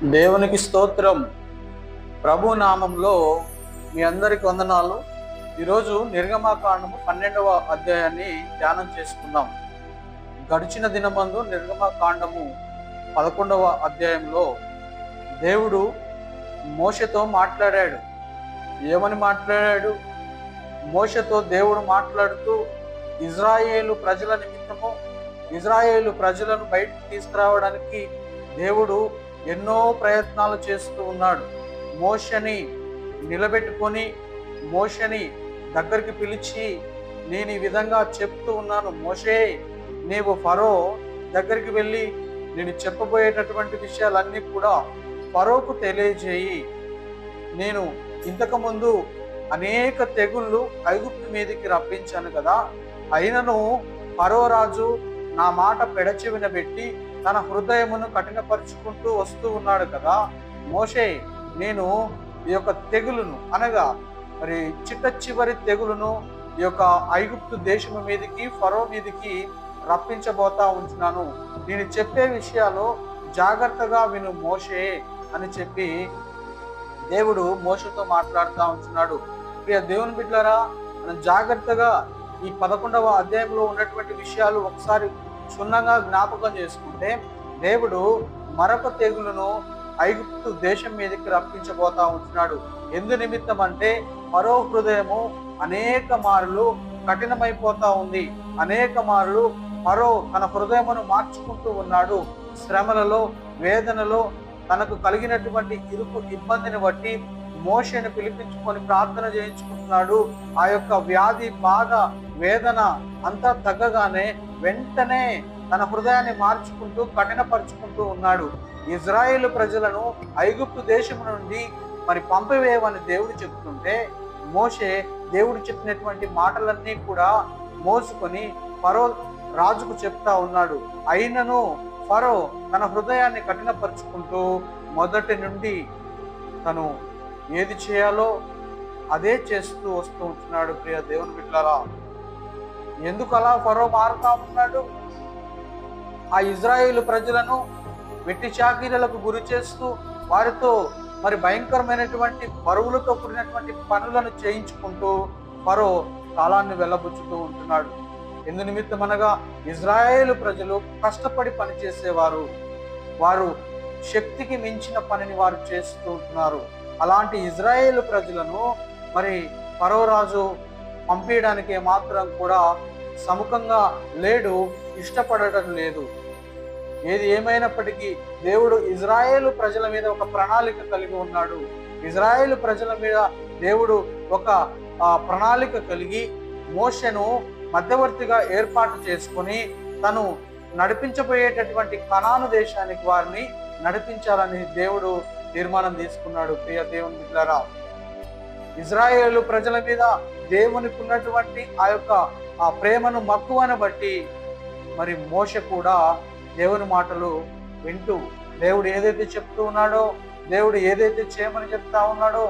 దేవునికి స్తోత్రం. ప్రభు నామంలో మీ అందరికి వందనాలు. ఈరోజు నిర్గమకాండము 12వ అధ్యాయాన్ని ధ్యానం చేసుకుందాం. గడిచిన దినమందు నిర్గమకాండము 11వ అధ్యాయంలో దేవుడు మోషేతో మాట్లాడాడు. ఏమని మాట్లాడాడు? మోషేతో దేవుడు మాట్లాడుతూ ఇజ్రాయేలు ప్రజల నిమిత్తము, ఇజ్రాయేలు ప్రజలను బయటకు తీసుకురావడానికి దేవుడు ఎన్నో ప్రయత్నాలు చేస్తూ ఉన్నాడు. మోషని నిలబెట్టుకొని మోషని దగ్గరికి పిలిచి, నేను ఈ విధంగా చెప్తూ ఉన్నాను, మోషే నీవు ఫరో దగ్గరికి వెళ్ళి నేను చెప్పబోయేటటువంటి విషయాలన్నీ కూడా ఫరోకు తెలియజేయి. నేను ఇంతకుముందు అనేక తెగుళ్ళు ఐగుప్తు మీదకి రప్పించాను కదా, అయినను ఫరో రాజు నా మాట పెడచెవిన పెట్టి తన హృదయమును కఠినపరుచుకుంటూ వస్తూ ఉన్నాడు కదా. మోషే నేను ఈ యొక్క తెగులును అనగా మరి చివరి తెగులును ఈ యొక్క ఐగుప్తు దేశము మీదకి, ఫరో మీదకి రప్పించబోతా ఉంటున్నాను. నేను చెప్పే విషయాలు జాగ్రత్తగా విను మోషే అని చెప్పి దేవుడు మోషేతో మాట్లాడుతూ ఉంటున్నాడు. ప్రియ దేవుని బిడ్డలారా, మనం జాగ్రత్తగా ఈ 11వ అధ్యాయంలో ఉన్నటువంటి విషయాలు ఒకసారి క్షుణ్ణంగా జ్ఞాపకం చేసుకుంటే, దేవుడు మరొక తెగులును ఐగుప్తు దేశం మీదకి రప్పించబోతా ఉంటున్నాడు. ఎందు నిమిత్తం అంటే ఫరో హృదయము అనేక మార్లు కఠినమైపోతా ఉంది. అనేక మార్లు ఫరో తన హృదయమును మార్చుకుంటూ ఉన్నాడు. శ్రమలలో, వేదనలో తనకు కలిగినటువంటి ఇరుకు ఇబ్బందిని బట్టి మోషేను పిలిపించుకొని ప్రార్థన చేయించుకుంటున్నాడు. ఆ యొక్క వ్యాధి, బాధ, వేదన అంతా తగ్గగానే వెంటనే తన హృదయాన్ని మార్చుకుంటూ కఠినపరుచుకుంటూ ఉన్నాడు. ఇజ్రాయేలు ప్రజలను ఐగుప్తు దేశం నుండి మరి పంపివేయమని దేవుడు చెప్తుంటే, మోషే దేవుడు చెప్పినటువంటి మాటలన్నీ కూడా మోసుకొని ఫరో రాజుకు చెప్తా ఉన్నాడు. అయినను ఫరో తన హృదయాన్ని కఠినపరుచుకుంటూ మొదటి నుండి తను ఏది చేయాలో అదే చేస్తూ వస్తూ ఉంటున్నాడు. ప్రియ దేవుని బిడ్డలారా, ఎందుకు అలా ఫరో మారుతా ఉన్నాడు? ఆ ఇజ్రాయేలు ప్రజలను వెట్టి చాకిరీలకు గురి చేస్తూ వారితో మరి భయంకరమైనటువంటి బరువులతో కూడినటువంటి పనులను చేయించుకుంటూ ఫరో కాలాన్ని వెళ్ళబుచ్చుతూ ఉంటున్నాడు. ఎందు నిమిత్తం అనగా ఇజ్రాయేలు ప్రజలు కష్టపడి పనిచేసేవారు. వారు శక్తికి మించిన పనిని వారు చేస్తూ ఉంటున్నారు. అలాంటి ఇజ్రాయేలు ప్రజలను మరి ఫరో రాజు పంపించడానికి మాత్రం కూడా సముఖంగా లేడు, ఇష్టపడటం లేదు. ఏది ఏమైనప్పటికీ దేవుడు ఇజ్రాయేలు ప్రజల మీద ఒక ప్రణాళిక కలిగి ఉన్నాడు. ఇజ్రాయేలు ప్రజల మీద దేవుడు ఒక ప్రణాళిక కలిగి మోషేను మధ్యవర్తిగా ఏర్పాటు చేసుకొని తను నడిపించబోయేటటువంటి కనాను దేశానికి వారిని నడిపించాలని దేవుడు తీర్మానం తీసుకున్నాడు. ప్రియ దేవుని బిడ్డలారా, ఇజ్రాయేలు ప్రజల మీద దేవునికి ఉన్నటువంటి ఆ యొక్క ఆ ప్రేమను, మక్కువను బట్టి మరి మోషే కూడా దేవుని మాటలు వింటూ, దేవుడు ఏదైతే చెప్తూ ఉన్నాడో, దేవుడు ఏదైతే చేయమని చెప్తా ఉన్నాడో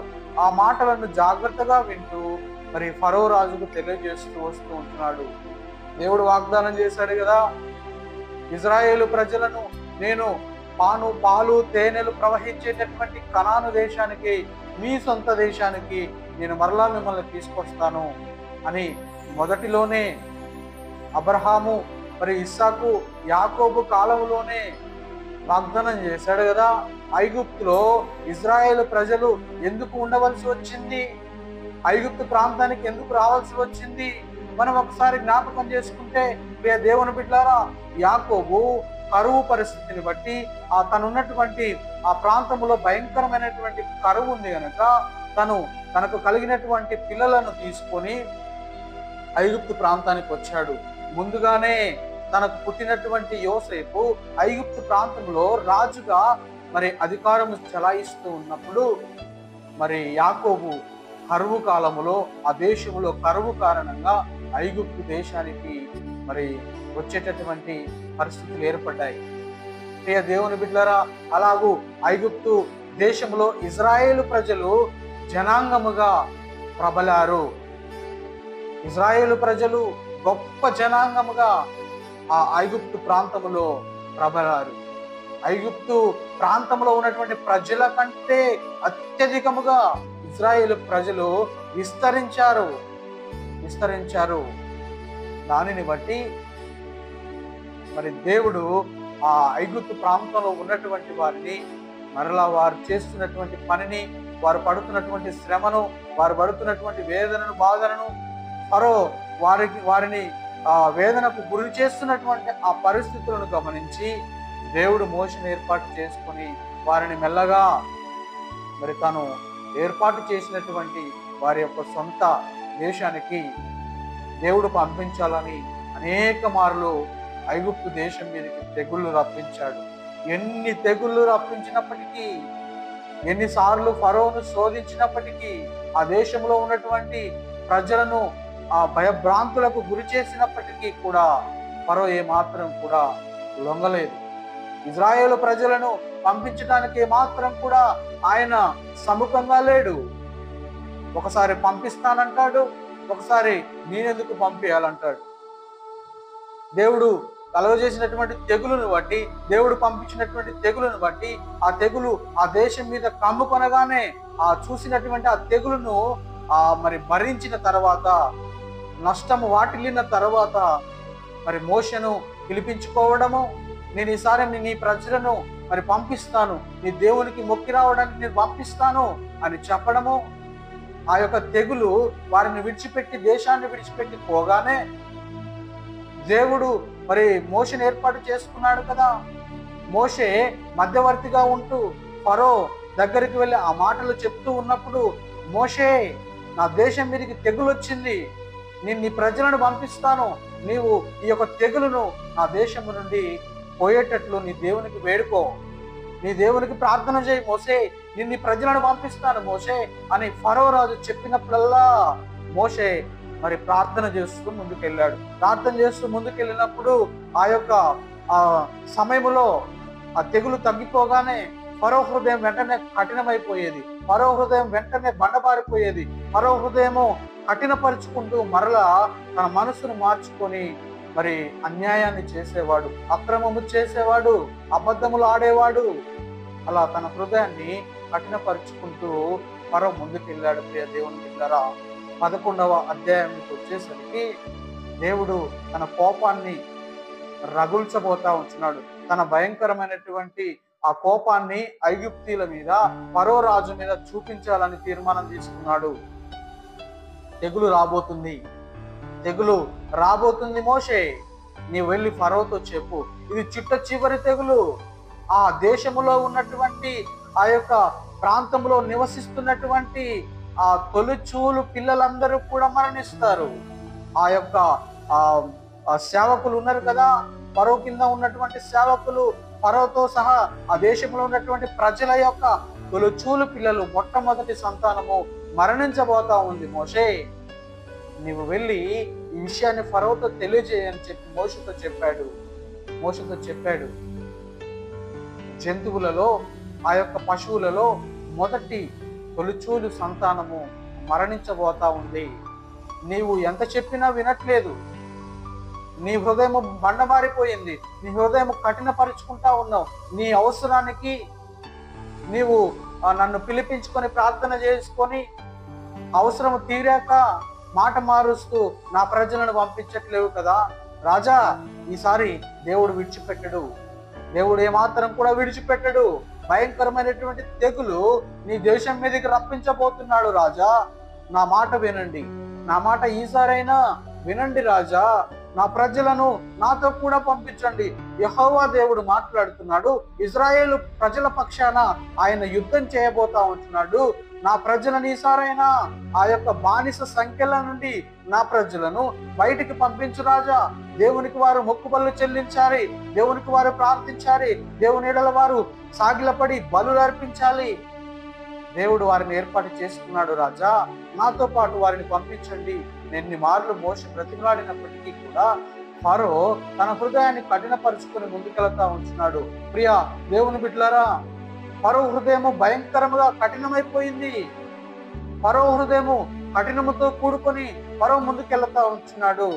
ఆ మాటలను జాగ్రత్తగా వింటూ మరి ఫరో రాజుకు తెలియజేస్తూ వస్తూ ఉంటున్నాడు. దేవుడు వాగ్దానం చేశాడు కదా, ఇజ్రాయేలు ప్రజలను నేను పాలు తేనెలు ప్రవహించేటటువంటి కనాను దేశానికి, మీ సొంత దేశానికి నేను మరలా మిమ్మల్ని తీసుకొస్తాను అని మొదటిలోనే అబ్రహాము మరి ఇస్సాకు, యాకోబు కాలంలోనే వాగ్దానం చేశాడు కదా. ఐగుప్తులో ఇజ్రాయేలు ప్రజలు ఎందుకు ఉండవలసి వచ్చింది? ఐగుప్తు ప్రాంతానికి ఎందుకు రావాల్సి వచ్చింది? మనం ఒకసారి జ్ఞాపకం చేసుకుంటే, ప్రియ దేవుని బిడ్డలారా, యాకోబు కరువు పరిస్థితిని బట్టి తనున్నటువంటి ఆ ప్రాంతంలో భయంకరమైనటువంటి కరువు ఉంది కనుక తనకు కలిగినటువంటి పిల్లలను తీసుకొని ఐగుప్తు ప్రాంతానికి వచ్చాడు. ముందుగానే తనకు పుట్టినటువంటి యోసేపు ఐగుప్తు ప్రాంతంలో రాజుగా మరి అధికారం చెలాయిస్తూ ఉన్నప్పుడు మరి యాకోబు కరువు కాలములో ఆ దేశంలో కరువు కారణంగా ఐగుప్తు దేశానికి మరి వచ్చేటటువంటి పరిస్థితులు ఏర్పడ్డాయి. ప్రియ దేవుని బిడ్డలారా, అలాగూ ఐగుప్తు దేశంలో ఇజ్రాయేలు ప్రజలు జనాంగముగా ప్రబలారు. ఇజ్రాయేలు ప్రజలు గొప్ప జనాంగముగా ఆ ఐగుప్తు ప్రాంతములో ప్రబలారు. ఐగుప్తు ప్రాంతంలో ఉన్నటువంటి ప్రజల కంటే అత్యధికముగా ఇజ్రాయేలు ప్రజలు విస్తరించారు. దానిని బట్టి మరి దేవుడు ఆ ఐగుప్తు ప్రాంతంలో ఉన్నటువంటి వారిని, మరలా వారు చేస్తున్నటువంటి పనిని, వారు పడుతున్నటువంటి శ్రమను, వారు పడుతున్నటువంటి వేదనను, బాధలను, ఫరో వారిని ఆ వేదనకు గురి చేస్తున్నటువంటి ఆ పరిస్థితులను గమనించి దేవుడు మోషేను ఏర్పాటు చేసుకొని వారిని మెల్లగా మరి తాను ఏర్పాటు చేసినటువంటి వారి యొక్క సొంత దేశానికి దేవుడు పంపించాలని అనేక మార్లు ఐగుప్తు దేశం మీదకి తెగుళ్ళు రప్పించాడు. ఎన్ని తెగుళ్ళు రప్పించినప్పటికీ, ఎన్నిసార్లు ఫరోను శోధించినప్పటికీ, ఆ దేశంలో ఉన్నటువంటి ప్రజలను ఆ భయభ్రాంతులకు గురి చేసినప్పటికీ కూడా ఫరో ఏమాత్రం కూడా లొంగలేదు. ఇజ్రాయేలు ప్రజలను పంపించడానికి ఏమాత్రం కూడా ఆయన సముఖంగా లేడు. ఒకసారి పంపిస్తానంటాడు, ఒకసారి నేనెందుకు పంపించాలంటాడు. దేవుడు కలుగజేసినటువంటి తెగులును బట్టి, దేవుడు పంపించినటువంటి తెగులును బట్టి, ఆ తెగులు ఆ దేశం మీద కమ్ముకొనగానే ఆ చూసినటువంటి ఆ తెగులును మరి భరించిన తర్వాత, నష్టము వాటిల్లిన తర్వాత మరి మోషేను పిలిపించుకోవడము, నేను ఈసారి నీ ప్రజలను మరి పంపిస్తాను, నీ దేవునికి మొక్కి రావడానికి నేను పంపిస్తాను అని చెప్పడము, ఆ యొక్క తెగులు వారిని విడిచిపెట్టి దేశాన్ని విడిచిపెట్టి పోగానే దేవుడు మరి మోషేను ఏర్పాటు చేసుకున్నాడు కదా. మోషే మధ్యవర్తిగా ఉంటూ ఫరో దగ్గరికి వెళ్ళి ఆ మాటలు చెప్తూ ఉన్నప్పుడు, మోషే నా దేశం మీదకి తెగులు వచ్చింది, నేను నీ ప్రజలను పంపిస్తాను, నీవు ఈ యొక్క తెగులును నా దేశము నుండి పోయేటట్లు నీ దేవునికి వేడుకో, నీ దేవునికి ప్రార్థన చేయి మోషే, నేను నీ ప్రజలను పంపిస్తాను మోషే అని ఫరో రాజు చెప్పినప్పుడల్లా మోషే మరి ప్రార్థన చేస్తూ ముందుకెళ్ళాడు. ప్రార్థన చేస్తూ ముందుకెళ్ళినప్పుడు ఆ యొక్క సమయంలో ఆ తెగులు తగ్గిపోగానే ఫరో హృదయం వెంటనే కఠినమైపోయేది, ఫరో హృదయం వెంటనే బండబారిపోయేది. ఫరో హృదయము కఠినపరుచుకుంటూ మరలా తన మనసును మార్చుకొని మరి అన్యాయాన్ని చేసేవాడు, అక్రమము చేసేవాడు, అబద్ధములు ఆడేవాడు. అలా తన హృదయాన్ని కఠినపరుచుకుంటూ ఫరో ముందుకెళ్ళాడు. ప్రియ దేవుని బిడ్డలారా, 11వ అధ్యాయానికి వచ్చేసరికి దేవుడు తన కోపాన్ని రగుల్చబోతా ఉంటున్నాడు. తన భయంకరమైనటువంటి ఆ కోపాన్ని ఐగుప్తీల మీద, ఫరో రాజు మీద చూపించాలని తీర్మానం తీసుకున్నాడు. తెగులు రాబోతుంది మోషే, నీవు వెళ్ళి ఫరోతో చెప్పు, ఇది చిట్ట చివరి తెగులు. ఆ దేశములో ఉన్నటువంటి ఆ యొక్క ప్రాంతంలో నివసిస్తున్నటువంటి ఆ తొలిచూలు పిల్లలందరూ కూడా మరణిస్తారు. ఆ యొక్క సేవకులు ఉన్నారు కదా, ఫరో కింద ఉన్నటువంటి సేవకులు, ఫరోతో సహా ఆ దేశంలో ఉన్నటువంటి ప్రజల యొక్క తొలిచూలు పిల్లలు, మొట్టమొదటి సంతానము మరణించబోతా ఉంది. మోషే, నీవు వెళ్ళి ఈ విషయాన్ని ఫరోతో తెలియజేయని చెప్పి మోషేతో చెప్పాడు. జంతువులలో, ఆ యొక్క పశువులలో మొదటి తొలిచూలు సంతానము మరణించబోతా ఉంది. నీవు ఎంత చెప్పినా వినట్లేదు, నీ హృదయం బండబారిపోయింది, నీ హృదయం కఠినపరుచుకుంటా ఉన్నావు. నీ అవసరానికి నీవు నన్ను పిలిపించుకొని ప్రార్థన చేసుకొని అవసరం తీరాక మాట మారుస్తూ నా ప్రజలను పంపించట్లేవు కదా రాజా. ఈసారి దేవుడు విడిచిపెట్టడు, దేవుడు ఏమాత్రం కూడా విడిచిపెట్టడు. భయంకరమైనటువంటి తెగులు నీ దేశం మీదకి రప్పించబోతున్నాడు రాజా. నా మాట వినండి, నా మాట ఈసారైనా వినండి రాజా. నా ప్రజలను నాతో కూడా పంపించండి. యెహోవా దేవుడు మాట్లాడుతున్నాడు. ఇజ్రాయేలు ప్రజల పక్షాన ఆయన యుద్ధం చేయబోతా ఉంటున్నాడు. నా ప్రజలను ఈసారైనా ఆ యొక్క బానిస సంఖ్యల నుండి నా ప్రజలను బయటికి పంపించు రాజా. దేవునికి వారు మొక్కుబళ్ళు చెల్లించాలి, దేవునికి వారు ప్రార్థించాలి, దేవుని ఎడల వారు సాగిలపడి బలులు అర్పించాలి. దేవుడు వారిని ఏర్పాటు చేసుకున్నాడు రాజా. నాతో పాటు వారిని పంపించండి. ఎన్ని మార్లు మోషే బ్రతిమలాడినప్పటికీ కూడా ఫరో తన హృదయాన్ని కఠినపరుచుకొని ముందుకెళ్తా ఉంటున్నాడు. ప్రియ దేవుని బిడ్డలారా, ఫరో హృదయము భయంకరముగా కఠినమైపోయింది. ఫరో హృదయము కఠినముతో కూడుకొని ఫరో ముందుకెళ్తా ఉంటున్నాడు.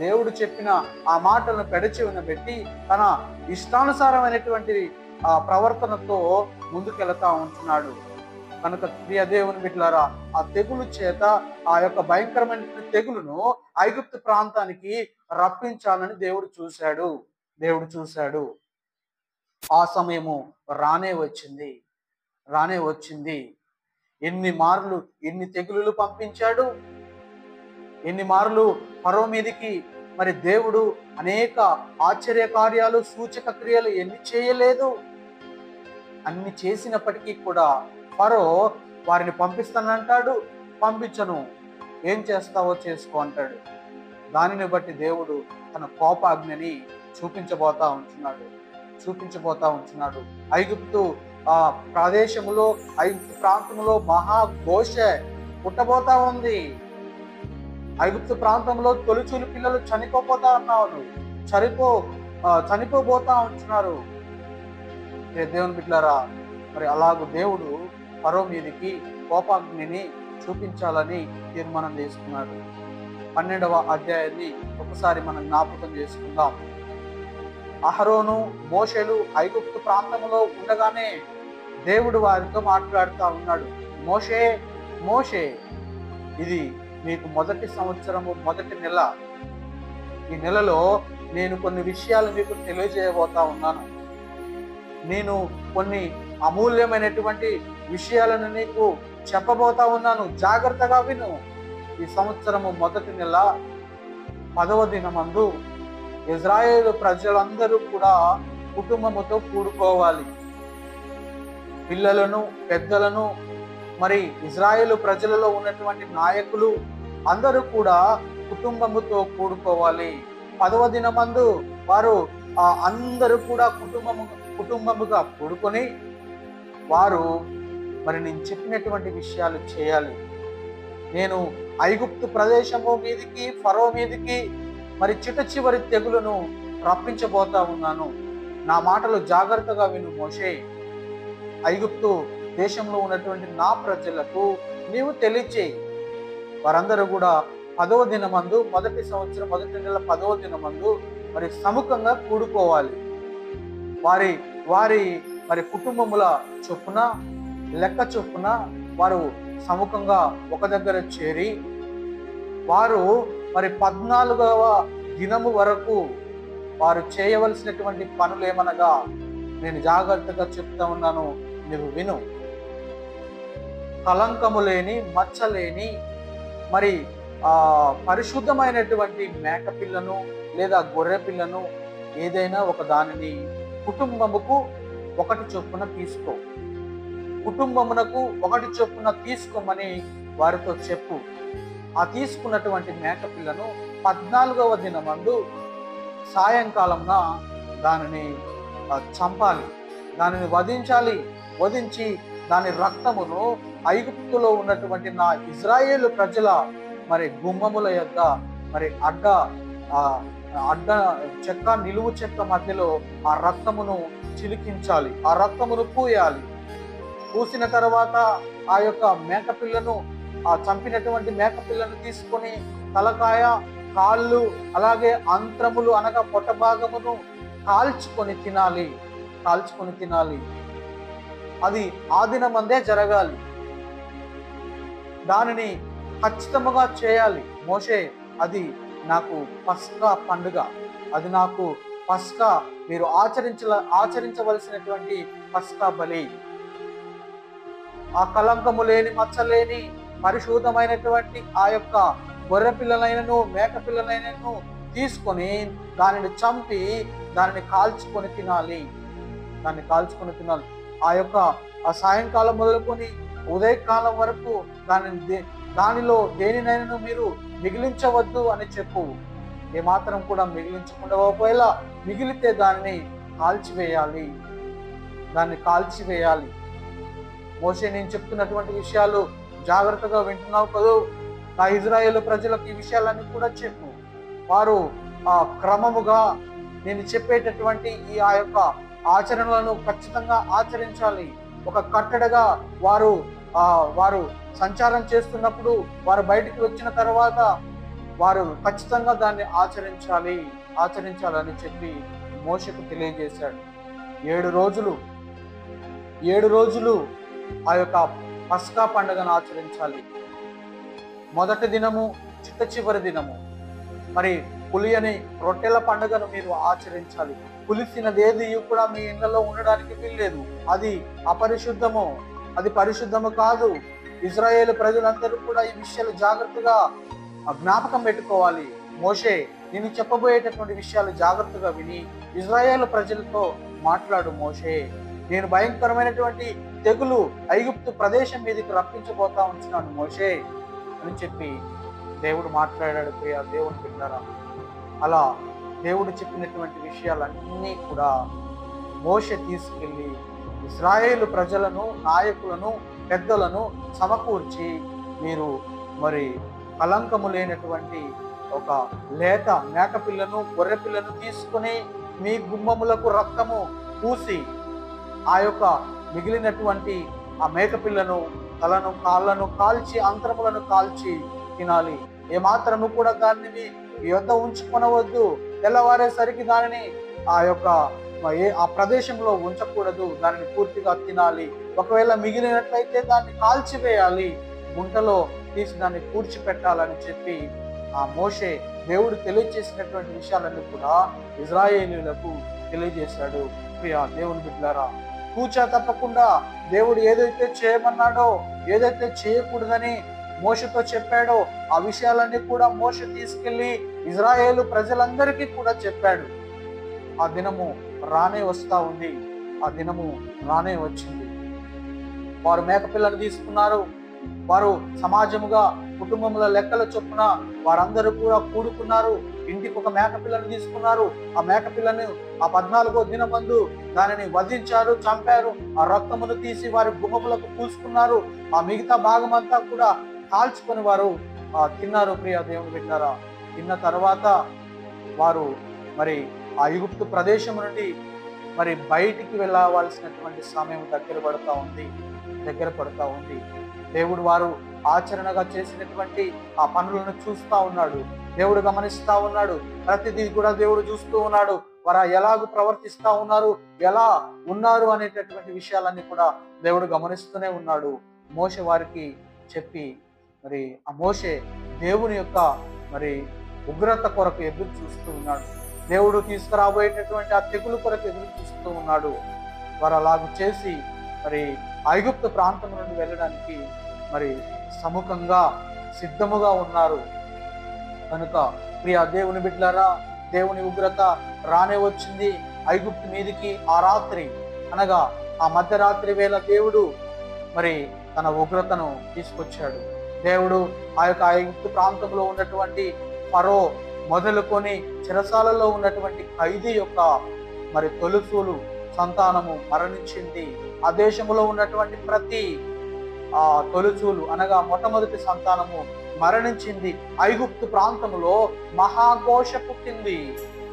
దేవుడు చెప్పిన ఆ మాటలను పెడచెవిన పెట్టి తన ఇష్టానుసారమైనటువంటి ఆ ప్రవర్తనతో ముందుకెళ్తా ఉంటున్నాడు. కనుక ప్రియ దేవుని బిడ్డలారా, ఆ తెగులు చేత ఆ యొక్క భయంకరమైన తెగులును ఐగుప్తు ప్రాంతానికి రప్పించాలని దేవుడు చూశాడు. ఆ సమయము రానే వచ్చింది. ఎన్ని తెగులులు పంపించాడు, ఎన్ని మార్లు ఫరో మీదికి మరి దేవుడు అనేక ఆశ్చర్య కార్యాలు, సూచక క్రియలు ఎన్ని చేయలేదు. అన్ని చేసినప్పటికీ కూడా ఫరో వారిని పంపిస్తానంటాడు, పంపించను, ఏం చేస్తావో చేసుకో అంటాడు. దానిని బట్టి దేవుడు తన కోపాగ్నిని చూపించబోతా ఉంటున్నాడు. ఐగుప్తు ఐగుప్తు ప్రాంతంలో మహాఘోష పుట్టబోతా ఉంది. ఐగుప్తు ప్రాంతంలో తొలిచూలు పిల్లలు చనిపోబోతా ఉంటున్నారు. దేవుని బిడ్డలారా, మరి అలాగూ దేవుడు ఫరో మీదికి కోపాగ్నిని చూపించాలని తీర్మానం చేసుకున్నాడు. 12వ అధ్యాయాన్ని ఒకసారి మనం జ్ఞాపకం చేసుకుందాం. అహరోను, మోషేలు ఐగుప్తు ప్రాంతంలో ఉండగానే దేవుడు వారితో మాట్లాడుతూ ఉన్నాడు. మోషే, ఇది మీకు మొదటి సంవత్సరము, మొదటి నెల. ఈ నెలలో నేను కొన్ని విషయాలు మీకు తెలియజేయబోతా ఉన్నాను. నేను కొన్ని అమూల్యమైనటువంటి విషయాలను నీకు చెప్పబోతా ఉన్నాను, జాగ్రత్తగా విను. ఈ సంవత్సరము మొదటి నెల 10వ దినమందు ఇజ్రాయేలు ప్రజలందరూ కూడా కుటుంబముతో కూడుకోవాలి. పిల్లలను, పెద్దలను, మరి ఇజ్రాయేలు ప్రజలలో ఉన్నటువంటి నాయకులు అందరూ కూడా కుటుంబముతో కూడుకోవాలి. 10వ దినమందు వారు అందరూ కూడా కుటుంబముగా కూడుకొని వారు మరి నేను చెప్పినటువంటి విషయాలు చేయాలి. నేను ఐగుప్తు ప్రదేశము మీదికి, ఫరో మీదికి మరి చివరి తెగులను రప్పించబోతా ఉన్నాను. నా మాటలు జాగ్రత్తగా విను మోషే. ఐగుప్తు దేశంలో ఉన్నటువంటి నా ప్రజలకు నీవు తెలియచేయి. వారందరూ కూడా 10వ దినమందు, మొదటి సంవత్సరం మొదటి నెల 10వ దినమందు మరి సముఖంగా కూడుకోవాలి. వారి మరి కుటుంబముల చొప్పున, లెక్క చొప్పున వారు సముఖంగా ఒక దగ్గర చేరి వారు మరి 14వ దినము వరకు వారు చేయవలసినటువంటి పనులు ఏమనగా, నేను జాగ్రత్తగా చెప్తా ఉన్నాను, నువ్వు విను. కలంకము లేని, మచ్చలేని మరి పరిశుద్ధమైనటువంటి మేకపిల్లను లేదా గొర్రె పిల్లను ఏదైనా ఒక దానిని కుటుంబముకు ఒకటి చొప్పున తీసుకో, కుటుంబమునకు ఒకటి చొప్పున తీసుకోమని వారితో చెప్పు. ఆ తీసుకున్నటువంటి మేకపిల్లను 14వ దినమందు సాయంకాలంన దానిని చంపాలి, దానిని వధించి దాని రక్తమును ఐగుప్తులో ఉన్నటువంటి నా ఇజ్రాయేలు ప్రజల మరి గుమ్మముల యొద్ద మరి అడ్డ చెక్క, నిలువు చెక్క మధ్యలో ఆ రక్తమును చిలికించాలి, ఆ రక్తమును పూయాలి. పూసిన తర్వాత ఆ యొక్క మేకపిల్లను, ఆ చంపినటువంటి మేకపిల్లను తీసుకొని తలకాయ, కాళ్ళు, అలాగే అంత్రములు అనగా పొట్ట భాగమును కాల్చుకొని తినాలి. అది ఆ దినమందే జరగాలి. దానిని ఖచ్చితంగా చేయాలి. మోషే, అది నాకు పస్కా పండుగ, అది నాకు పస్కా, మీరు ఆచరించవలసినటువంటి పస్కా బలి. ఆ కలంకము లేని, మచ్చలేని పరిశుద్ధమైనటువంటి ఆ యొక్క గొర్రె పిల్లలైనను, మేక పిల్లలైనను తీసుకొని దానిని చంపి దానిని కాల్చుకొని తినాలి. ఆ యొక్క ఆ సాయంకాలం మొదలుకొని ఉదయకాలం వరకు దానిలో దేనినైనా మీరు మిగిలించవద్దు అని చెప్పు. ఏమాత్రం కూడా మిగిలించకుండా, ఒకవేళ మిగిలితే దాన్ని కాల్చివేయాలి. మోషే, నేను చెప్తున్నటువంటి విషయాలు జాగ్రత్తగా వింటున్నావు కదూ. నా ఇజ్రాయేలు ప్రజలకు ఈ విషయాలన్నీ కూడా చెప్పు. వారు క్రమముగా నేను చెప్పేటటువంటి ఆ యొక్క ఆచరణలను ఖచ్చితంగా ఆచరించాలి. ఒక కట్టడగా వారు సంచారం చేస్తున్నప్పుడు, వారు బయటికి వచ్చిన తర్వాత వారు ఖచ్చితంగా దాన్ని ఆచరించాలని చెప్పి మోషేకు తెలియజేశాడు. 7 రోజులు 7 రోజులు ఆ యొక్క పస్కా పండుగను ఆచరించాలి. మొదటి దినము, చిట్ట చివరి దినము మరి పులియని రొట్టెల పండుగను మీరు ఆచరించాలి. పులిసినదేది కూడా మీ ఇళ్లలో ఉండడానికి వీల్లేదు. అది అపరిశుద్ధము, అది పరిశుద్ధము కాదు. ఇజ్రాయేలు ప్రజలందరూ కూడా ఈ విషయాలు జాగ్రత్తగా జ్ఞాపకం పెట్టుకోవాలి. మోషే, నేను చెప్పబోయేటటువంటి విషయాలు జాగ్రత్తగా విని ఇజ్రాయేలు ప్రజలతో మాట్లాడు. మోషే, నేను భయంకరమైనటువంటి తెగులు ఐగుప్తు ప్రదేశం మీదకి రప్పించబోతా ఉంటున్నాను మోషే అని చెప్పి దేవుడు మాట్లాడాడు. ప్రియ దేవుని బిడ్డలారా, అలా దేవుడు చెప్పినటువంటి విషయాలన్నీ కూడా మోషే తీసుకెళ్ళి ఇశ్రాయేలు ప్రజలను, నాయకులను, పెద్దలను సమకూర్చి, మీరు మరి కలంకము లేనటువంటి ఒక లేత మేకపిల్లను, గొర్రెపిల్లను తీసుకుని మీ గుమ్మములకు రక్తము పూసి ఆ యొక్క మిగిలినటువంటి ఆ మేకపిల్లను తలను, కాళ్ళను కాల్చి, అంతరములను కాల్చి తినాలి. ఏమాత్రము కూడా దానిని మీ యొద్ద ఉంచుకొనవద్దు. తెల్లవారేసరికి దానిని ఆ ప్రదేశంలో ఉంచకూడదు. దానిని పూర్తిగా తినాలి. ఒకవేళ మిగిలినట్లయితే దాన్ని కాల్చివేయాలి, గుంటలో తీసి దాన్ని పూడ్చిపెట్టాలని చెప్పి ఆ మోషే దేవుడు తెలియజేసినటువంటి విషయాలన్నీ కూడా ఇజ్రాయేలీయులకు తెలియజేశాడు. ప్రియా దేవుని బిడ్డలారా, కూచా తప్పకుండా దేవుడు ఏదైతే చేయమన్నాడో, ఏదైతే చేయకూడదని మోషేతో చెప్పాడో ఆ విషయాలన్నీ కూడా మోషే తీసుకెళ్లి ఇజ్రాయేలు ప్రజలందరికీ కూడా చెప్పాడు. ఆ దినము రానే వస్తా ఉంది. ఆ దినము రానే వచ్చింది. వారు మేకపిల్లను తీసుకున్నారు. వారు సమాజముగా కుటుంబముల లెక్కల చొప్పున వారందరూ కూడా కూడుకున్నారు. ఇంటికి ఒక మేకపిల్లను తీసుకున్నారు. ఆ మేకపిల్లను ఆ 14వ దినమందు దానిని వధించారు, చంపారు. ఆ రక్తమును తీసి వారి గుమ్మములకు పూసుకున్నారు. ఆ మిగతా భాగం అంతా కూడా కాల్చుకొని వారు తిన్నారు. ప్రియ దేవుని బిడ్డలారా, తిన్న తర్వాత వారు మరి ఆ ఐగుప్తు ప్రదేశం నుండి మరి బయటికి వెళ్ళవలసినటువంటి సమయం దగ్గర పడతా ఉంది. దేవుడు వారు ఆచరణగా చేసినటువంటి ఆ పనులను చూస్తా ఉన్నాడు. దేవుడు గమనిస్తా ఉన్నాడు. ప్రతిదీ కూడా దేవుడు చూస్తూ ఉన్నాడు. వారు ఎలాగూ ప్రవర్తిస్తా ఉన్నారు, ఎలా ఉన్నారు అనేటటువంటి విషయాలన్నీ కూడా దేవుడు గమనిస్తూనే ఉన్నాడు. మోషే వారికి చెప్పి మరి ఆ మోషే దేవుని యొక్క మరి ఉగ్రత కొరకు ఎదురు చూస్తూ ఉన్నాడు. దేవుడు తీసుకురాబోయేటటువంటి ఆ తెగులు కొరకు ఎదురు చూస్తూ ఉన్నాడు. వారు అలాగూ చేసి మరి ఐగుప్తు ప్రాంతం నుండి వెళ్ళడానికి మరి సముఖంగా సిద్ధముగా ఉన్నారు. కనుక ప్రియ దేవుని బిడ్డలారా, దేవుని ఉగ్రత రానే వచ్చింది ఐగుప్తు మీదికి. ఆ రాత్రి అనగా ఆ మధ్యరాత్రి వేళ దేవుడు మరి తన ఉగ్రతను తీసుకొచ్చాడు. దేవుడు ఆ యొక్క ఐగుప్తు ప్రాంతంలో ఉన్నటువంటి ఫరో మొదలుకొని చెరసాలలో ఉన్నటువంటి ఖైదీ యొక్క మరి తొలుసూలు సంతానము మరణించింది. ఆ దేశంలో ఉన్నటువంటి ప్రతి తొలుచూలు అనగా మొట్టమొదటి సంతానము మరణించింది. ఐగుప్తు ప్రాంతంలో మహాఘోష పుట్టింది.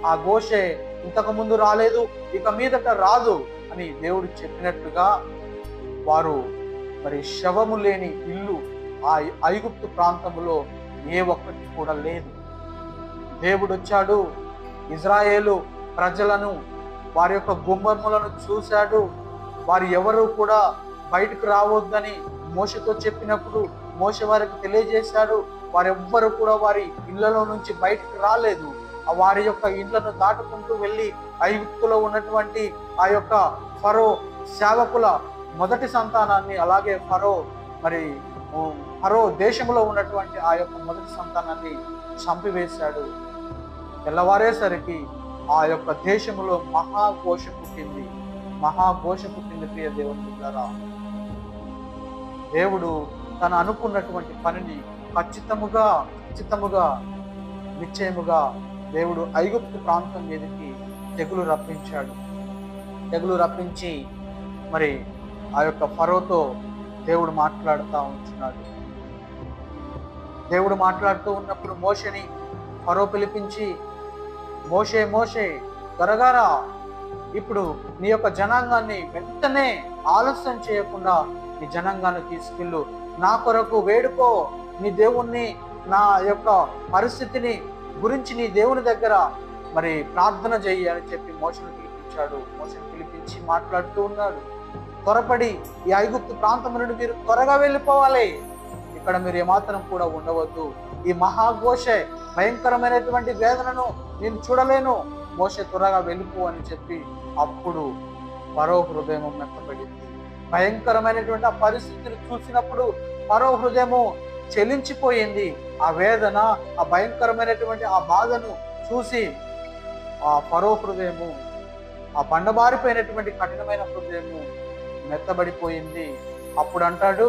ఆ ఘోషే ఇంతకు ముందు రాలేదు, ఇక మీదట రాదు అని దేవుడు చెప్పినట్టుగా వారు మరి శవము లేని ఇల్లు ఆ ఐగుప్తు ప్రాంతంలో ఏ ఒక్కటి కూడా లేదు. దేవుడు వచ్చాడు, ఇజ్రాయేలు ప్రజలను వారి యొక్క గుమ్మములను చూశాడు. వారు ఎవరు కూడా బయటకు రావద్దని మోషేతో చెప్పినప్పుడు మోషే వారికి తెలియజేశాడు. వారెవ్వరు కూడా వారి ఇళ్లలో నుంచి బయటకు రాలేదు. వారి యొక్క ఇళ్లను దాటుకుంటూ వెళ్ళి ఐగుప్తులో ఉన్నటువంటి ఆ యొక్క ఫరో సేవకుల మొదటి సంతానాన్ని, అలాగే ఫరో దేశంలో ఉన్నటువంటి ఆ యొక్క మొదటి సంతానాన్ని చంపివేశాడు. తెల్లవారేసరికి ఆ యొక్క దేశంలో మహాఘోష పుట్టింది. ప్రియ దేవుని బిడ్డలారా, దేవుడు తను అనుకున్నటువంటి పనిని ఖచ్చితముగా నిశ్చయముగా దేవుడు ఐగుప్తు ప్రాంతం మీదకి తెగులు రప్పించి మరి ఆ యొక్క ఫరోతో దేవుడు మాట్లాడుతూ ఉంటున్నాడు. దేవుడు మాట్లాడుతూ ఉన్నప్పుడు మోషేని ఫరో పిలిపించి, మోషే త్వరగారా, ఇప్పుడు నీ యొక్క జనాంగాన్ని వెంటనే ఆలస్యం చేయకుండా నీ జనాంగాన్ని తీసుకెళ్ళు, నా కొరకు వేడుకో, నీ దేవుణ్ణి, నా యొక్క పరిస్థితిని గురించి నీ దేవుని దగ్గర మరి ప్రార్థన చెయ్యి అని చెప్పి మోషేని పిలిపించాడు. మోషేని పిలిపించి మాట్లాడుతూ ఉన్నాడు. త్వరపడి ఈ ఐగుప్తు ప్రాంతం నుండి మీరు త్వరగా వెళ్ళిపోవాలి. ఇక్కడ మీరు ఏమాత్రం కూడా ఉండవద్దు. ఈ మహాఘోషే భయంకరమైనటువంటి వేదనను నేను చూడలేను. మోషే త్వరగా వెళ్ళిపో అని చెప్పి అప్పుడు ఫరో హృదయం మెత్తబడింది. భయంకరమైనటువంటి ఆ పరిస్థితిని చూసినప్పుడు ఫరో హృదయము చెలించిపోయింది. ఆ వేదన, ఆ భయంకరమైనటువంటి ఆ బాధను చూసి ఆ ఫరో హృదయము, ఆ బండబారిపోయినటువంటి కఠినమైన హృదయము మెత్తబడిపోయింది. అప్పుడు అంటాడు,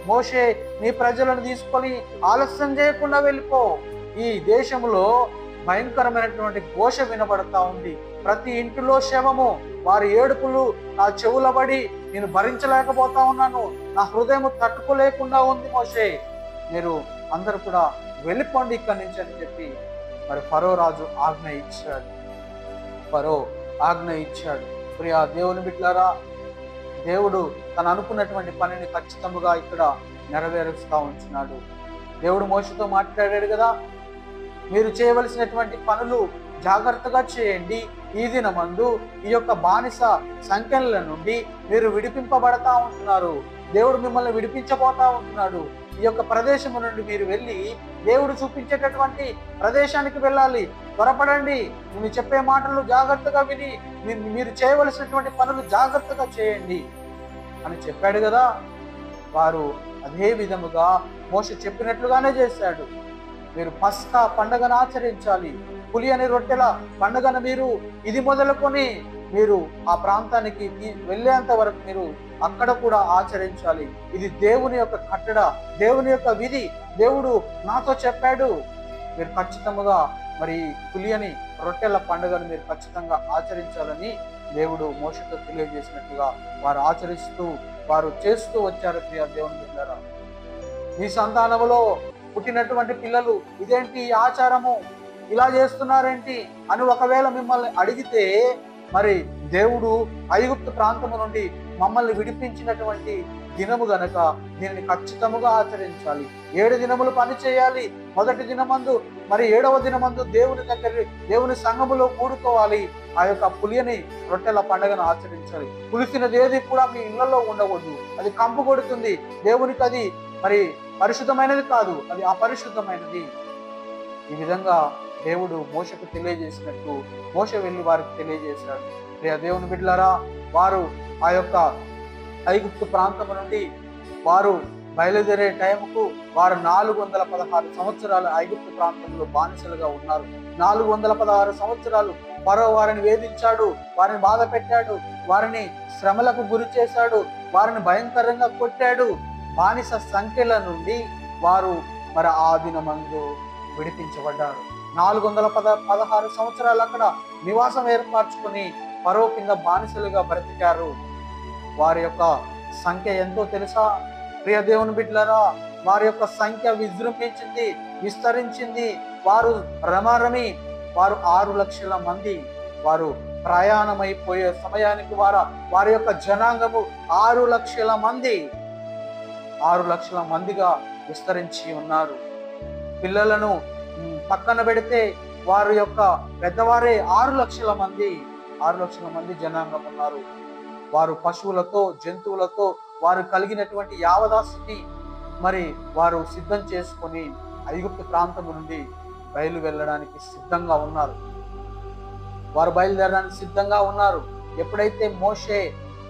మోషే నీ ప్రజలను తీసుకొని ఆలస్యం చేయకుండా వెళ్ళిపో. ఈ దేశంలో భయంకరమైనటువంటి ఘోష వినబడతా ఉంది. ప్రతి ఇంటిలో శవము, వారి ఏడుపులు నా చెవుల పడి నేను భరించలేకపోతా ఉన్నాను. నా హృదయం తట్టుకోలేకుండా ఉంది. మోషే మీరు అందరూ కూడా వెళ్ళిపోండి ఇక్కడి నుంచి అని చెప్పి మరి ఫరో రాజు ఆజ్ఞ ఇచ్చాడు. ఫరో ఆజ్ఞ ఇచ్చాడు. ప్రియా దేవుని బిడ్డలారా, దేవుడు తను అనుకున్నటువంటి పనిని ఖచ్చితంగా ఇక్కడ నెరవేరుస్తూ ఉంటున్నాడు. దేవుడు మోషేతో మాట్లాడాడు కదా, మీరు చేయవలసినటువంటి పనులు జాగ్రత్తగా చేయండి. ఈ దినమందు ఈ యొక్క బానిస సంఖ్యల నుండి మీరు విడిపింపబడతా ఉంటున్నారు. దేవుడు మిమ్మల్ని విడిపించబోతా ఉంటున్నాడు. ఈ యొక్క ప్రదేశం నుండి మీరు వెళ్ళి దేవుడు చూపించేటటువంటి ప్రదేశానికి వెళ్ళాలి. త్వరపడండి. నేను చెప్పే మాటలు జాగ్రత్తగా విని మీరు చేయవలసినటువంటి పనులు జాగ్రత్తగా చేయండి అని చెప్పాడు కదా. వారు అదే విధముగా మోషే చెప్పినట్లుగానే చేశాడు. మీరు పస్కా పండగను ఆచరించాలి. పులియని రొట్టెల పండగను మీరు ఇది మొదలుకొని మీరు ఆ ప్రాంతానికి వెళ్ళేంత వరకు మీరు అక్కడ కూడా ఆచరించాలి. ఇది దేవుని యొక్క కట్టడ, దేవుని యొక్క విధి. దేవుడు నాతో చెప్పాడు. మీరు ఖచ్చితంగా మరి పులియని రొట్టెల పండుగను మీరు ఖచ్చితంగా ఆచరించాలని దేవుడు మోషేతో తెలియజేసినట్లుగా వారు ఆచరిస్తూ వారు చేస్తూ వచ్చారు. ప్రియ దేవుని బిడ్డలారా, మీ సంతానములో పుట్టినటువంటి పిల్లలు ఇదేంటి ఈ ఆచారము, ఇలా చేస్తున్నారేంటి అని ఒకవేళ మిమ్మల్ని అడిగితే, మరి దేవుడు ఐగుప్తు ప్రాంతము నుండి మమ్మల్ని విడిపించినటువంటి దినము గనక దీనిని ఖచ్చితంగా ఆచరించాలి. 7 దినములు పని చేయాలి. మొదటి దినమందు మరి 7వ దినమందు దేవుని సంఘములో కూడుకోవాలి. ఆ యొక్క పులియని రొట్టెల పండుగను ఆచరించాలి. పులిసినది ఏది కూడా మీ ఇళ్లలో ఉండకూడదు. అది కంపు కొడుతుంది. దేవునికి అది మరి పరిశుద్ధమైనది కాదు, అది అపరిశుద్ధమైనది. ఈ విధంగా దేవుడు మోషకు తెలియజేసినట్టు మోషే వెళ్ళి వారికి తెలియజేశాడు. దేవుని బిడ్డలారా, వారు ఆ యొక్క ఐగుప్తు ప్రాంతం నుండి వారు బయలుదేరే టైంకు వారు 416 సంవత్సరాలు ఐగుప్తు ప్రాంతంలో బానిసలుగా ఉన్నారు. 416 సంవత్సరాలు ఫరో వారిని వేధించాడు, వారిని బాధ పెట్టాడు, వారిని శ్రమలకు గురి చేశాడు, వారిని భయంకరంగా కొట్టాడు. బానిస సంఖ్యల నుండి వారు మరి ఆ దినమందు విడిపించబడ్డారు. 416 సంవత్సరాలు అక్కడ నివాసం ఏర్పరచుకొని ఫరో కింద బానిసలుగా బ్రతికారు. వారి యొక్క సంఖ్య ఎంతో తెలుసా? ప్రియ దేవుని బిడ్డలారా, వారి యొక్క సంఖ్య విజృంభించింది, విస్తరించింది. వారు రమారమి, వారు 6 లక్షల మంది. వారు ప్రయాణమైపోయే సమయానికి వారి యొక్క జనాంగము 6 లక్షల మంది, 6 లక్షల మందిగా విస్తరించి ఉన్నారు. పిల్లలను పక్కన పెడితే వారి యొక్క పెద్దవారే 6 లక్షల మంది, 6 లక్షల మంది జనాంగం ఉన్నారు. వారు పశువులతో, జంతువులతో వారు కలిగినటువంటి యావదాస్తిని మరి వారు సిద్ధం చేసుకొని ఐగుప్తు ప్రాంతం నుండి బయలు వెళ్ళడానికి సిద్ధంగా ఉన్నారు. వారు బయలుదేరడానికి సిద్ధంగా ఉన్నారు. ఎప్పుడైతే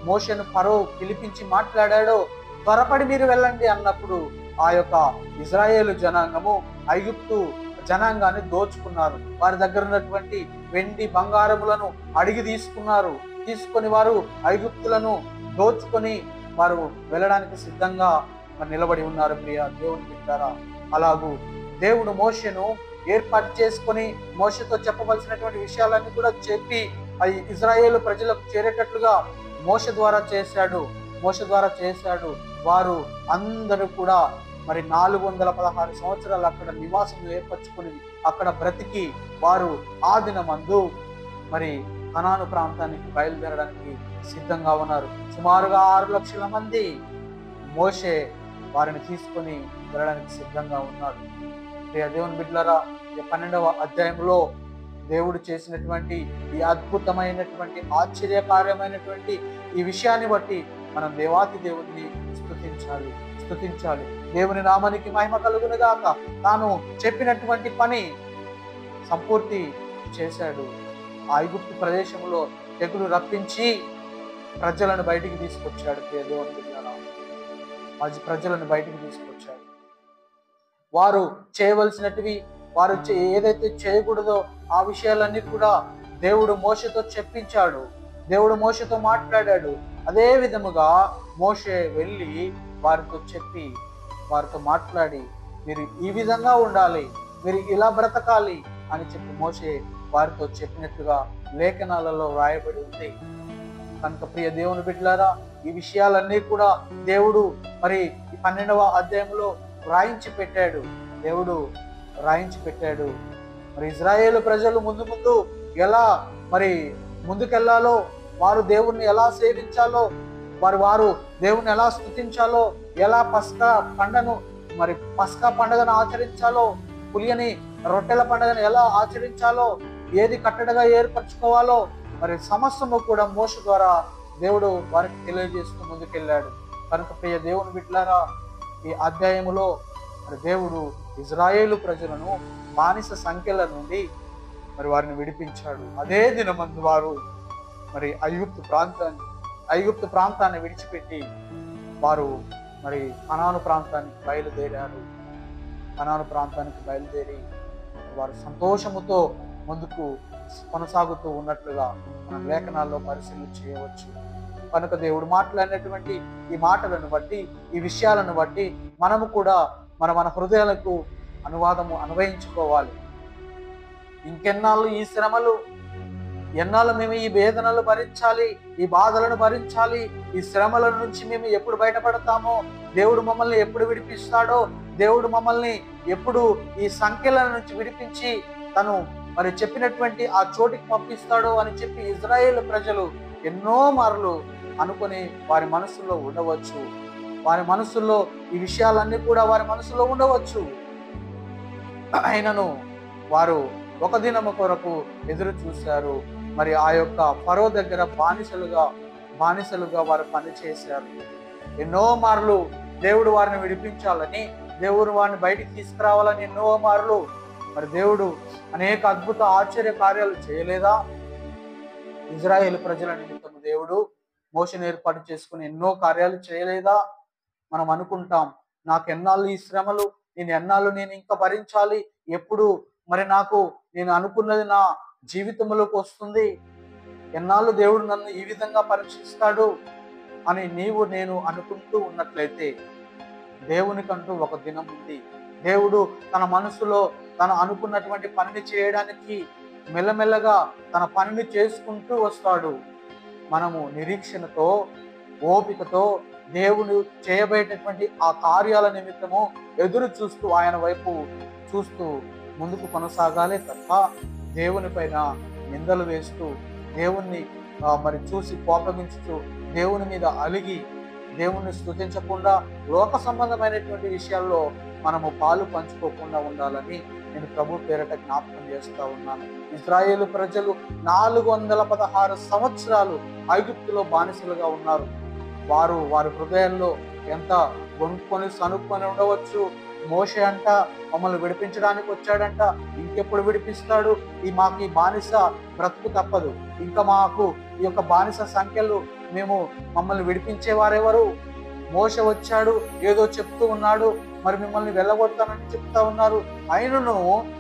మోషేను ఫరో పిలిపించి మాట్లాడాడో, త్వరపడి మీరు వెళ్ళండి అన్నప్పుడు ఆ యొక్క ఇజ్రాయేలు జనాంగము ఐగుప్తు జనాంగాన్ని దోచుకున్నారు. వారి దగ్గర ఉన్నటువంటి వెండి బంగారములను అడిగి తీసుకొని వారు ఐగుప్తులను దోచుకొని వారు వెళ్ళడానికి సిద్ధంగా నిలబడి ఉన్నారు. ప్రియ దేవుని బిడ్డలారా, అలాగూ దేవుడు మోషేను ఏర్పాటు చేసుకొని మోషేతో చెప్పవలసినటువంటి విషయాలన్నీ కూడా చెప్పి అవి ఇజ్రాయేలు ప్రజలకు చేరేటట్లుగా మోషే ద్వారా చేశాడు. వారు అందరూ కూడా మరి 416 సంవత్సరాలు అక్కడ నివాసం ఏర్పరచుకుని అక్కడ బ్రతికి వారు ఆ దినమందు మరి కనాను ప్రాంతానికి బయలుదేరడానికి సిద్ధంగా ఉన్నారు. సుమారుగా 6 లక్షల మంది మోషే వారిని తీసుకొని వెళ్ళడానికి సిద్ధంగా ఉన్నాడు. దేవుని బిడ్డలారా, 12వ అధ్యాయంలో దేవుడు చేసినటువంటి ఈ అద్భుతమైనటువంటి ఆశ్చర్యకార్యమైనటువంటి ఈ విషయాన్ని బట్టి మనం దేవాతి దేవుణ్ణి స్తుతించాలి. దేవుని నామానికి మహిమ కలుగును గాక. తాను చెప్పినటువంటి పని సంపూర్తి చేశాడు. ఆ ఐగుప్తు ప్రదేశంలో తెగులు రప్పించి ప్రజలను బయటికి తీసుకొచ్చాడు. దేవుని బిడ్డలారా, ప్రజలను బయటికి తీసుకొచ్చాడు. వారు చేయవలసినటివి, వారు ఏదైతే చేయకూడదో ఆ విషయాలన్నీ కూడా దేవుడు మోషేతో చెప్పించాడు. దేవుడు మోషేతో మాట్లాడాడు. అదే విధముగా మోషే వెళ్ళి వారితో చెప్పి, వారితో మాట్లాడి, మీరు ఈ విధంగా ఉండాలి, మీరు ఇలా బ్రతకాలి అని చెప్పి మోషే వారితో చెప్పినట్టుగా లేఖనాలలో వ్రాయబడి ఉంది. కనుక ప్రియ దేవుని బిడ్డలారా, ఈ విషయాలన్నీ కూడా దేవుడు మరి 12వ అధ్యాయంలో రాయించి పెట్టాడు. దేవుడు రాయించి పెట్టాడు. మరి ఇజ్రాయేలు ప్రజలు ముందు ఎలా మరి ముందుకెళ్లాలో, వారు దేవుణ్ణి ఎలా సేవించాలో, వారు దేవుణ్ణి ఎలా స్తుతించాలో, ఎలా పస్కా పండుగను ఆచరించాలో, పులియని రొట్టెల పండుగను ఎలా ఆచరించాలో, ఏది కట్టడగా ఏర్పరచుకోవాలో మరి సమస్తము కూడా మోషే ద్వారా దేవుడు వారికి తెలియజేస్తూ ముందుకెళ్ళాడు. కనుక ప్రియ దేవుని బిడ్డలారా, ఈ అధ్యాయములో మరి దేవుడు ఇజ్రాయేలు ప్రజలను బానిస సంఖ్యల నుండి మరి వారిని విడిపించాడు. అదే దినమందు వారు మరి ఐగుప్తు ప్రాంతాన్ని విడిచిపెట్టి వారు మరి కనాను ప్రాంతానికి బయలుదేరి వారు సంతోషముతో ముందుకు కొనసాగుతూ ఉన్నట్లుగా మనం లేఖనాల్లో పరిశీలన చేయవచ్చు. కనుక దేవుడు మాట్లాడినటువంటి ఈ మాటలను బట్టి, ఈ విషయాలను బట్టి మనము కూడా మన హృదయాలకు అన్వయించుకోవాలి. ఇంకెన్నాళ్ళు ఈ శ్రమలు, ఎన్నాళ్ళు మేము ఈ వేదనలు భరించాలి, ఈ బాధలను భరించాలి, ఈ శ్రమల నుంచి మేము ఎప్పుడు బయటపడతామో, దేవుడు మమ్మల్ని ఎప్పుడు విడిపిస్తాడో, దేవుడు మమ్మల్ని ఎప్పుడు ఈ సంఖ్యల నుంచి విడిపించి తను మరి చెప్పినటువంటి ఆ చోటికి పంపిస్తాడో అని చెప్పి ఇజ్రాయేల్ ప్రజలు ఎన్నో మార్లు అనుకుని వారి మనసులో ఉండవచ్చు. వారి మనసుల్లో ఈ విషయాలన్నీ కూడా వారి మనసులో ఉండవచ్చు. అయినను వారు ఒక దినము కొరకు ఎదురు చూశారు. మరి ఆ యొక్క ఫరో దగ్గర బానిసలుగా వారు పనిచేశారు. ఎన్నో మార్లు దేవుడు వారిని విడిపించాలని, దేవుడు వారిని బయటికి తీసుకురావాలని ఎన్నో మార్లు మరి దేవుడు అనేక అద్భుత ఆశ్చర్య కార్యాలు చేయలేదా? ఇజ్రాయేల్ ప్రజల నిమిత్తము దేవుడు మోషేను ఏర్పాటు చేసుకుని ఎన్నో కార్యాలు చేయలేదా? మనం అనుకుంటాం, నాకు ఎన్నాళ్ళు ఈ శ్రమలు, నేను ఇంకా భరించాలి, ఎప్పుడు మరి నేను అనుకున్నది నా జీవితంలోకి వస్తుంది, ఎన్నాళ్ళు దేవుడు నన్ను ఈ విధంగా పరీక్షిస్తాడు అని నేను అనుకుంటూ ఉన్నట్లయితే, దేవునికంటూ ఒక దినం ఉంది. దేవుడు తన మనసులో తను అనుకున్నటువంటి పనిని చేయడానికి మెల్లమెల్లగా తన పనిని చేసుకుంటూ వస్తాడు. మనము నిరీక్షణతో, ఓపికతో దేవుడు చేయబోయేటటువంటి ఆ కార్యాల నిమిత్తము ఎదురు చూస్తూ, ఆయన వైపు చూస్తూ ముందుకు కొనసాగాలే తప్ప దేవుని పైన నిందలు వేస్తూ, దేవుణ్ణి మరి చూసి కోపగించుతూ, దేవుని మీద అలిగి దేవుణ్ణి స్తుతించకుండా లోక సంబంధమైనటువంటి విషయాల్లో మనము పాలు పంచుకోకుండా ఉండాలని నేను ప్రభు పేరట జ్ఞాపకం చేస్తా ఉన్నాను. ఇజ్రాయేలు ప్రజలు 416 సంవత్సరాలు ఐగుప్తులో బానిసలుగా ఉన్నారు. వారి హృదయాల్లో ఎంత గొనుక్కొని సనుక్కొని ఉండవచ్చు. మోషే అంట మమ్మల్ని విడిపించడానికి వచ్చాడంట, ఇంకెప్పుడు విడిపిస్తాడు, మాకు ఈ బానిస బ్రతుకు తప్పదు, ఇంకా మాకు ఈ యొక్క బానిస సంఖ్యలు మమ్మల్ని విడిపించేవారెవరు? మోషే వచ్చాడు, ఏదో చెప్తూ ఉన్నాడు, మరి మిమ్మల్ని వెళ్ళగొడతానని చెప్తా ఉన్నారు, అయినను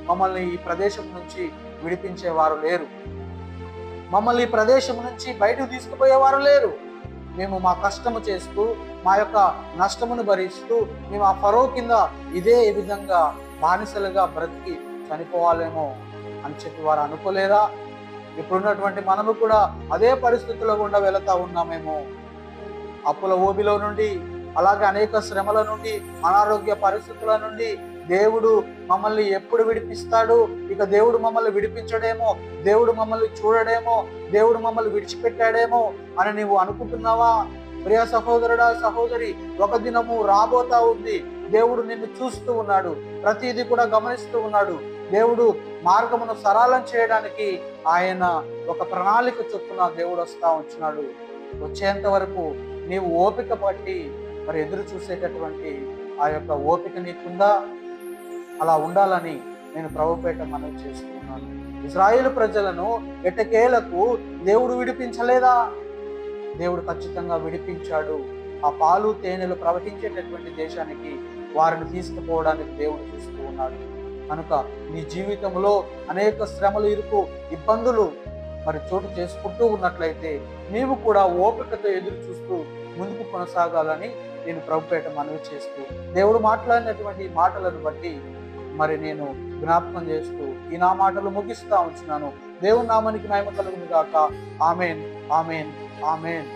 మమ్మల్ని ఈ ప్రదేశం నుంచి విడిపించేవారు లేరు, మమ్మల్ని ఈ ప్రదేశం నుంచి బయటకు తీసుకుపోయేవారు లేరు. మేము మా కష్టము చేస్తూ, మా యొక్క నష్టమును భరిస్తూ, మేము ఆ ఫరో కింద ఇదే విధంగా బానిసలుగా బ్రతికి చనిపోవాలేమో అని చెప్పి వారు అనుకోలేరా? ఇప్పుడున్నటువంటి మనము కూడా అదే పరిస్థితుల్లో గుండా వెళతా ఉన్నామేమో. అప్పుల ఊబిలో నుండి, అలాగే అనేక శ్రమల నుండి, అనారోగ్య పరిస్థితుల నుండి దేవుడు మమ్మల్ని ఎప్పుడు విడిపిస్తాడు, ఇక దేవుడు మమ్మల్ని విడిపించడేమో, దేవుడు మమ్మల్ని చూడడేమో, దేవుడు మమ్మల్ని విడిచిపెట్టాడేమో అని నీవు అనుకుంటున్నావా? ప్రియ సహోదరుడా, సహోదరి, ఒక దినము రాబోతా ఉంది. దేవుడు నిన్ను చూస్తూ ఉన్నాడు, ప్రతిదీ కూడా గమనిస్తూ ఉన్నాడు. దేవుడు మార్గమును సరళం చేయడానికి ఆయన ఒక ప్రణాళిక చొప్పున దేవుడు వస్తా ఉంటున్నాడు. వచ్చేంత వరకు నీవు ఓపిక పట్టి మరి ఎదురు చూసేటటువంటి ఆ యొక్క ఓపిక నీకుందా? అలా ఉండాలని నేను ప్రభుపేట మనవి చేస్తున్నాను. ఇశ్రాయేలు ప్రజలను ఎట్టకేలకు దేవుడు విడిపించలేదా? దేవుడు ఖచ్చితంగా విడిపించాడు. ఆ పాలు తేనెలు ప్రవహించేటటువంటి దేశానికి వారిని తీసుకుపోవడానికి దేవుడు చూస్తూ ఉన్నాడు. కనుక నీ జీవితంలో అనేక శ్రమలు, ఇరుకు, ఇబ్బందులు మరి చోటు చేసుకుంటూ ఉన్నట్లయితే నీవు కూడా ఓపికతో ఎదురు చూస్తూ ముందుకు కొనసాగాలని నేను ప్రభుపేట మనవి చేస్తూ, దేవుడు మాట్లాడినటువంటి మాటలను బట్టి మరి నేను జ్ఞాపకం చేస్తూ ఈ నా మాటలు ముగిస్తా ఉంచున్నాను. దేవుని నామానికి మహిమ కలుగును గాక. ఆమేన్, ఆమేన్, ఆమేన్.